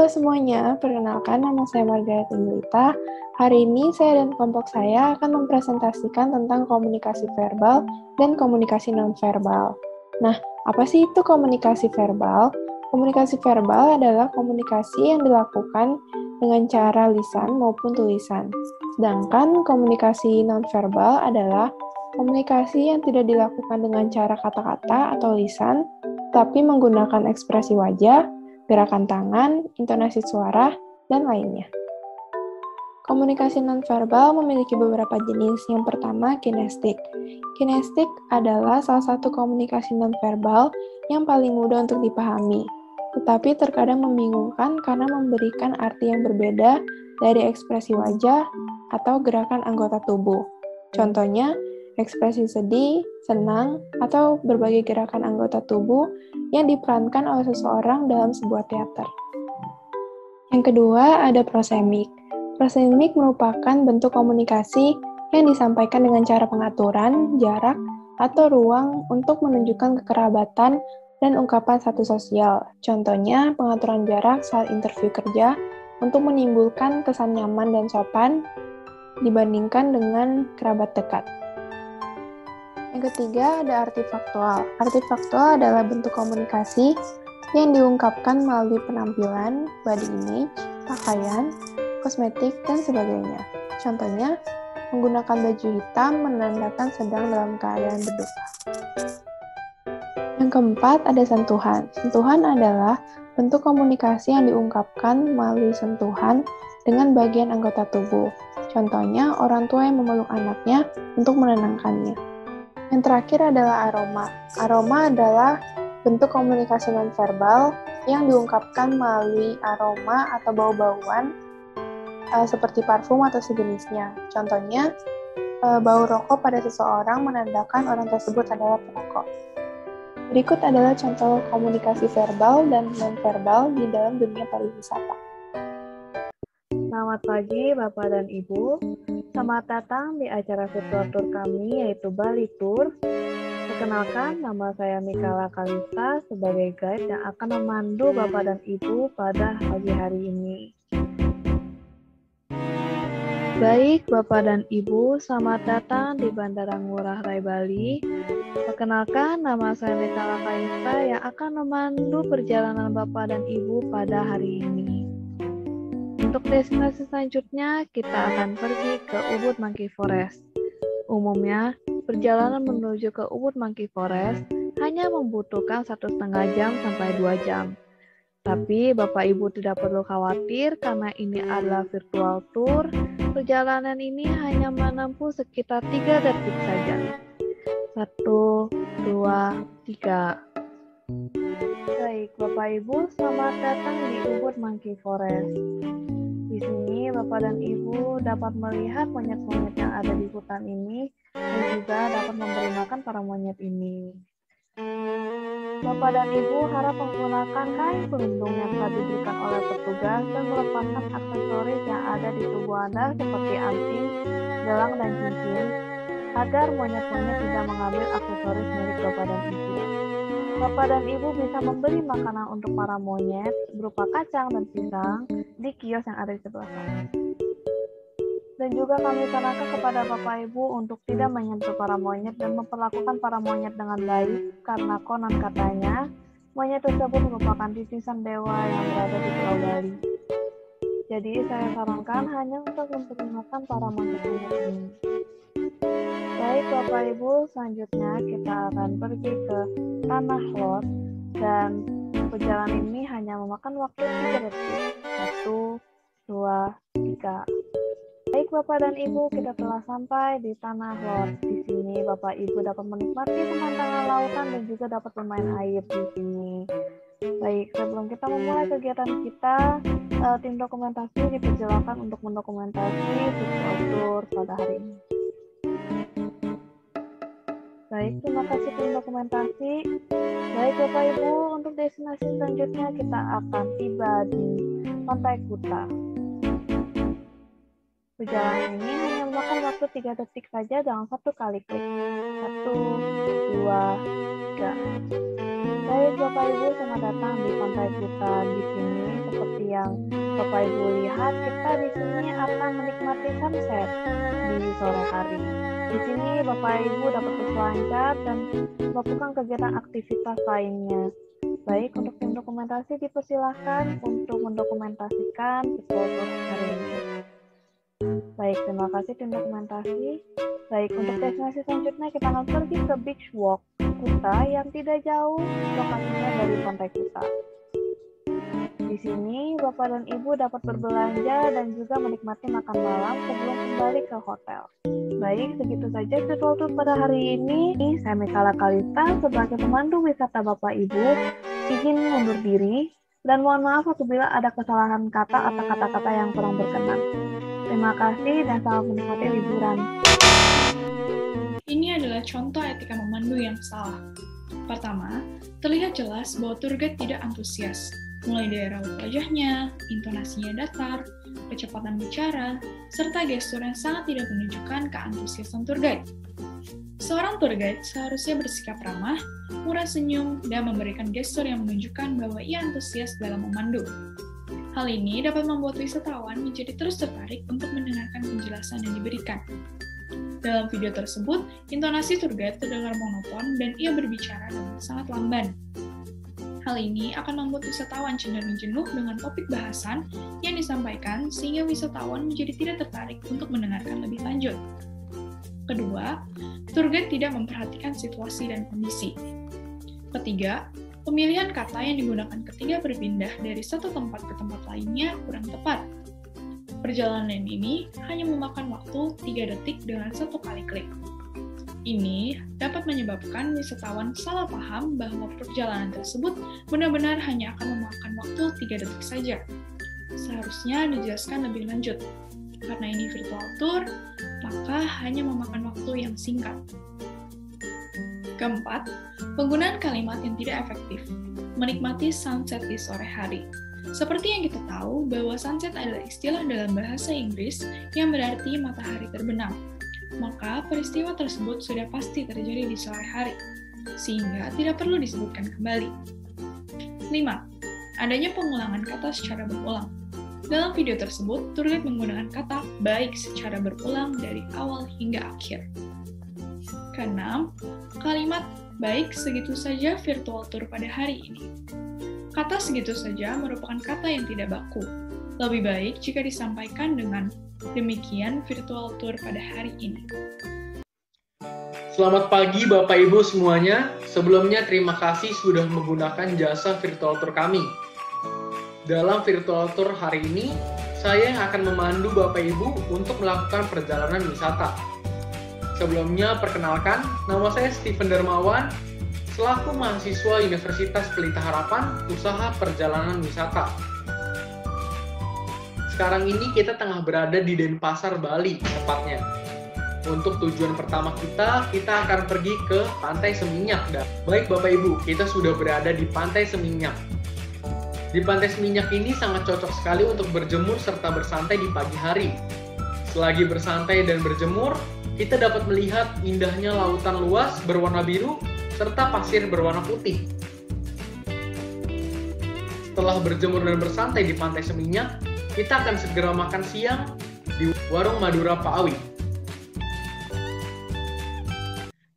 Halo semuanya, perkenalkan nama saya Margaret Indulita. Hari ini saya dan kelompok saya akan mempresentasikan tentang komunikasi verbal dan komunikasi nonverbal. Nah, apa sih itu komunikasi verbal? Komunikasi verbal adalah komunikasi yang dilakukan dengan cara lisan maupun tulisan. Sedangkan komunikasi nonverbal adalah komunikasi yang tidak dilakukan dengan cara kata-kata atau lisan, tapi menggunakan ekspresi wajah, gerakan tangan, intonasi suara, dan lainnya. Komunikasi nonverbal memiliki beberapa jenis. Yang pertama, kinestik. Kinestik adalah salah satu komunikasi nonverbal yang paling mudah untuk dipahami, tetapi terkadang membingungkan karena memberikan arti yang berbeda dari ekspresi wajah atau gerakan anggota tubuh. Contohnya, ekspresi sedih, senang, atau berbagai gerakan anggota tubuh yang diperankan oleh seseorang dalam sebuah teater. Yang kedua, ada prosemik. Prosemik merupakan bentuk komunikasi yang disampaikan dengan cara pengaturan, jarak, atau ruang untuk menunjukkan kekerabatan dan ungkapan status sosial. Contohnya, pengaturan jarak saat interview kerja untuk menimbulkan kesan nyaman dan sopan dibandingkan dengan kerabat dekat. Yang ketiga, ada artifaktual. Artifaktual adalah bentuk komunikasi yang diungkapkan melalui penampilan, body image, pakaian, kosmetik, dan sebagainya. Contohnya, menggunakan baju hitam menandakan sedang dalam keadaan berduka. Yang keempat, ada sentuhan. Sentuhan adalah bentuk komunikasi yang diungkapkan melalui sentuhan dengan bagian anggota tubuh. Contohnya, orang tua yang memeluk anaknya untuk menenangkannya. Yang terakhir adalah aroma. Aroma adalah bentuk komunikasi nonverbal yang diungkapkan melalui aroma atau bau-bauan seperti parfum atau sejenisnya. Contohnya, bau rokok pada seseorang menandakan orang tersebut adalah perokok. Berikut adalah contoh komunikasi verbal dan nonverbal di dalam dunia pariwisata. Selamat pagi Bapak dan Ibu. Selamat datang di acara virtual tour kami yaitu Bali Tour. Perkenalkan, nama saya Mikala Kalista sebagai guide yang akan memandu Bapak dan Ibu pada pagi hari ini. Baik Bapak dan Ibu, selamat datang di Bandara Ngurah Rai Bali. Perkenalkan, nama saya Mikala Kalista yang akan memandu perjalanan Bapak dan Ibu pada hari ini. Untuk destinasi selanjutnya, kita akan pergi ke Ubud Monkey Forest. Umumnya, perjalanan menuju ke Ubud Monkey Forest hanya membutuhkan 1,5 jam sampai 2 jam. Tapi Bapak Ibu tidak perlu khawatir karena ini adalah virtual tour. Perjalanan ini hanya menempuh sekitar 3 detik saja. 1, 2, 3. Baik, Bapak Ibu, selamat datang di Ubud Monkey Forest. Di sini, Bapak dan Ibu dapat melihat monyet-monyet yang ada di hutan ini dan juga dapat memberi makan para monyet ini. Bapak dan Ibu harap menggunakan kain pelindung yang telah diberikan oleh petugas dan melepaskan aksesoris yang ada di tubuh Anda seperti anting, gelang, dan cincin agar monyet-monyet tidak mengambil aksesoris milik Bapak dan Ibu. Bapak dan Ibu bisa membeli makanan untuk para monyet berupa kacang dan pisang di kios yang ada di sebelah sana. Dan juga kami sarankan kepada Bapak Ibu untuk tidak menyentuh para monyet dan memperlakukan para monyet dengan baik karena konon katanya monyet tersebut merupakan titisan dewa yang berada di Pulau Bali. Jadi saya sarankan hanya untuk memperkenalkan para monyet-monyet ini. Baik Bapak Ibu, selanjutnya kita akan pergi ke Tanah Lot dan perjalanan ini hanya memakan waktu 3 detik. 1, 2, 3. Baik Bapak dan Ibu, kita telah sampai di Tanah Lot. Di sini Bapak Ibu dapat menikmati pemandangan lautan dan juga dapat bermain air di sini. Baik, sebelum kita memulai kegiatan kita, tim dokumentasi dipersilakan untuk mendokumentasi virtual tour pada hari ini. Baik, terima kasih tim dokumentasi. Baik Bapak Ibu, untuk destinasi selanjutnya kita akan tiba di Pantai Kuta. Perjalanan ini hanya memakan waktu 3 detik saja dengan 1 kali klik. 1, 2, 3. Baik Bapak Ibu, selamat datang di Pantai Kuta. Di sini seperti yang Bapak Ibu lihat, kita di sini akan menikmati sunset di sore hari. Di sini Bapak Ibu dapat berselancar dan melakukan kegiatan aktivitas lainnya. Baik, untuk tim dokumentasi dipersilahkan untuk mendokumentasikan virtual tour hari ini. Baik, terima kasih tim dokumentasi. Baik, untuk destinasi selanjutnya kita akan pergi ke Beach Walk Kuta yang tidak jauh lokasinya dari pantai Kuta. Di sini Bapak dan Ibu dapat berbelanja dan juga menikmati makan malam sebelum kembali ke hotel. Baik, segitu saja virtual tour pada hari ini. Saya Mikala Kalista sebagai pemandu wisata Bapak Ibu izin mundur diri dan mohon maaf apabila ada kesalahan kata atau kata-kata yang kurang berkenan. Terima kasih dan selamat menikmati liburan. Ini adalah contoh etika memandu yang salah. Pertama, terlihat jelas bahwa tour guide tidak antusias, mulai dari raut wajahnya, intonasinya datar, kecepatan bicara, serta gestur yang sangat tidak menunjukkan keantusiasan tour guide. Seorang tour guide seharusnya bersikap ramah, murah senyum, dan memberikan gestur yang menunjukkan bahwa ia antusias dalam memandu. Hal ini dapat membuat wisatawan menjadi terus tertarik untuk mendengarkan penjelasan yang diberikan. Dalam video tersebut, intonasi tour guide terdengar monoton dan ia berbicara dengan sangat lamban. Hal ini akan membuat wisatawan cenderung jenuh dengan topik bahasan yang disampaikan sehingga wisatawan menjadi tidak tertarik untuk mendengarkan lebih lanjut. Kedua, tour guide tidak memperhatikan situasi dan kondisi. Ketiga, pemilihan kata yang digunakan ketika berpindah dari satu tempat ke tempat lainnya kurang tepat. Perjalanan ini hanya memakan waktu 3 detik dengan 1 kali klik. Ini dapat menyebabkan wisatawan salah paham bahwa perjalanan tersebut benar-benar hanya akan memakan waktu 3 detik saja. Seharusnya dijelaskan lebih lanjut. Karena ini virtual tour, maka hanya memakan waktu yang singkat. Keempat, penggunaan kalimat yang tidak efektif. Menikmati sunset di sore hari. Seperti yang kita tahu bahwa sunset adalah istilah dalam bahasa Inggris yang berarti matahari terbenam. Maka peristiwa tersebut sudah pasti terjadi di sore hari, sehingga tidak perlu disebutkan kembali. 5. Adanya pengulangan kata secara berulang. Dalam video tersebut, tour guide menggunakan kata baik secara berulang dari awal hingga akhir. Keenam, kalimat baik segitu saja virtual tour pada hari ini. Kata segitu saja merupakan kata yang tidak baku. Lebih baik jika disampaikan dengan demikian virtual tour pada hari ini. Selamat pagi Bapak Ibu semuanya. Sebelumnya terima kasih sudah menggunakan jasa virtual tour kami. Dalam virtual tour hari ini, saya akan memandu Bapak Ibu untuk melakukan perjalanan wisata. Sebelumnya perkenalkan, nama saya Steven Darmawan, selaku mahasiswa Universitas Pelita Harapan, Usaha Perjalanan Wisata. Sekarang ini kita tengah berada di Denpasar, Bali, tepatnya. Untuk tujuan pertama kita akan pergi ke Pantai Seminyak. Baik Bapak Ibu, kita sudah berada di Pantai Seminyak. Di Pantai Seminyak ini sangat cocok sekali untuk berjemur serta bersantai di pagi hari. Selagi bersantai dan berjemur, kita dapat melihat indahnya lautan luas berwarna biru serta pasir berwarna putih. Setelah berjemur dan bersantai di Pantai Seminyak, kita akan segera makan siang di Warung Madura Pak Awi.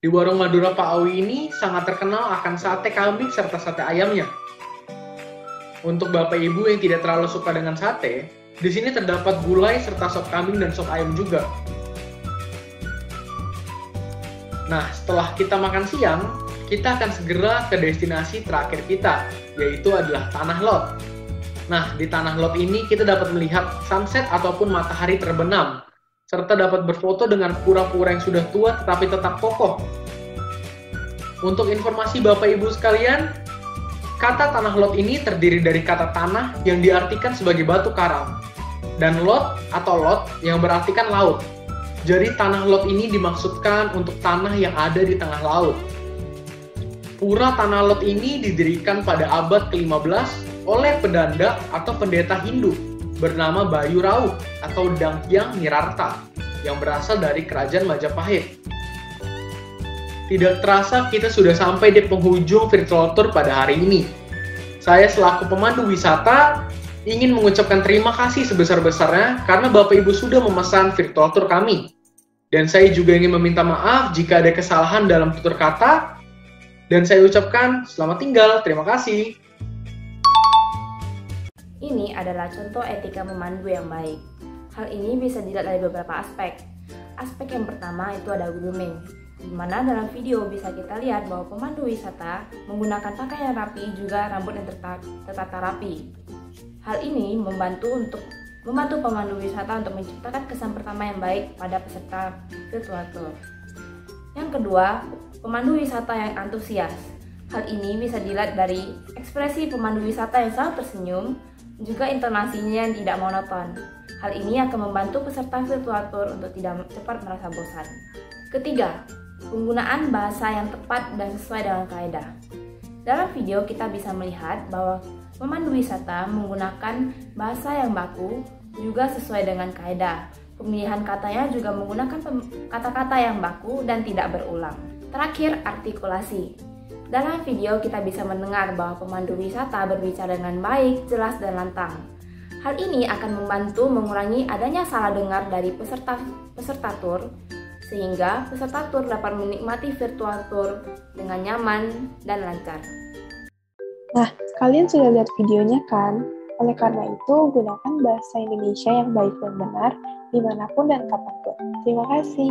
Di Warung Madura Pak Awi ini sangat terkenal akan sate kambing serta sate ayamnya. Untuk Bapak Ibu yang tidak terlalu suka dengan sate, di sini terdapat gulai serta sop kambing dan sop ayam juga. Nah, setelah kita makan siang, kita akan segera ke destinasi terakhir kita, yaitu adalah Tanah Lot. Nah, di Tanah Lot ini kita dapat melihat sunset ataupun matahari terbenam, serta dapat berfoto dengan pura-pura yang sudah tua tetapi tetap kokoh. Untuk informasi Bapak Ibu sekalian, kata Tanah Lot ini terdiri dari kata tanah yang diartikan sebagai batu karang, dan lot atau lot yang berartikan laut. Jadi Tanah Lot ini dimaksudkan untuk tanah yang ada di tengah laut. Pura Tanah Lot ini didirikan pada abad ke-15 oleh pedanda atau pendeta Hindu bernama Bayu Rauh atau Dangkyang Nirarta yang berasal dari kerajaan Majapahit. Tidak terasa kita sudah sampai di penghujung virtual tour pada hari ini. Saya selaku pemandu wisata ingin mengucapkan terima kasih sebesar-besarnya karena Bapak Ibu sudah memesan virtual tour kami. Dan saya juga ingin meminta maaf jika ada kesalahan dalam tutur kata. Dan saya ucapkan selamat tinggal, terima kasih. Ini adalah contoh etika memandu yang baik. Hal ini bisa dilihat dari beberapa aspek. Aspek yang pertama itu ada grooming, di mana dalam video bisa kita lihat bahwa pemandu wisata menggunakan pakaian rapi juga rambut yang tertata rapi. Hal ini membantu pemandu wisata untuk menciptakan kesan pertama yang baik pada peserta virtual tour. Yang kedua, pemandu wisata yang antusias. Hal ini bisa dilihat dari ekspresi pemandu wisata yang selalu tersenyum, juga intonasinya yang tidak monoton. Hal ini akan membantu peserta virtual tour untuk tidak cepat merasa bosan. Ketiga, penggunaan bahasa yang tepat dan sesuai dengan kaidah. Dalam video kita bisa melihat bahwa pemandu wisata menggunakan bahasa yang baku juga sesuai dengan kaidah. Pemilihan katanya juga menggunakan kata-kata yang baku dan tidak berulang. Terakhir, artikulasi. Dalam video kita bisa mendengar bahwa pemandu wisata berbicara dengan baik, jelas, dan lantang. Hal ini akan membantu mengurangi adanya salah dengar dari peserta tour, sehingga peserta tour dapat menikmati virtual tour dengan nyaman dan lancar. Nah, kalian sudah lihat videonya kan? Oleh karena itu, gunakan bahasa Indonesia yang baik dan benar dimanapun dan kapanpun. Terima kasih.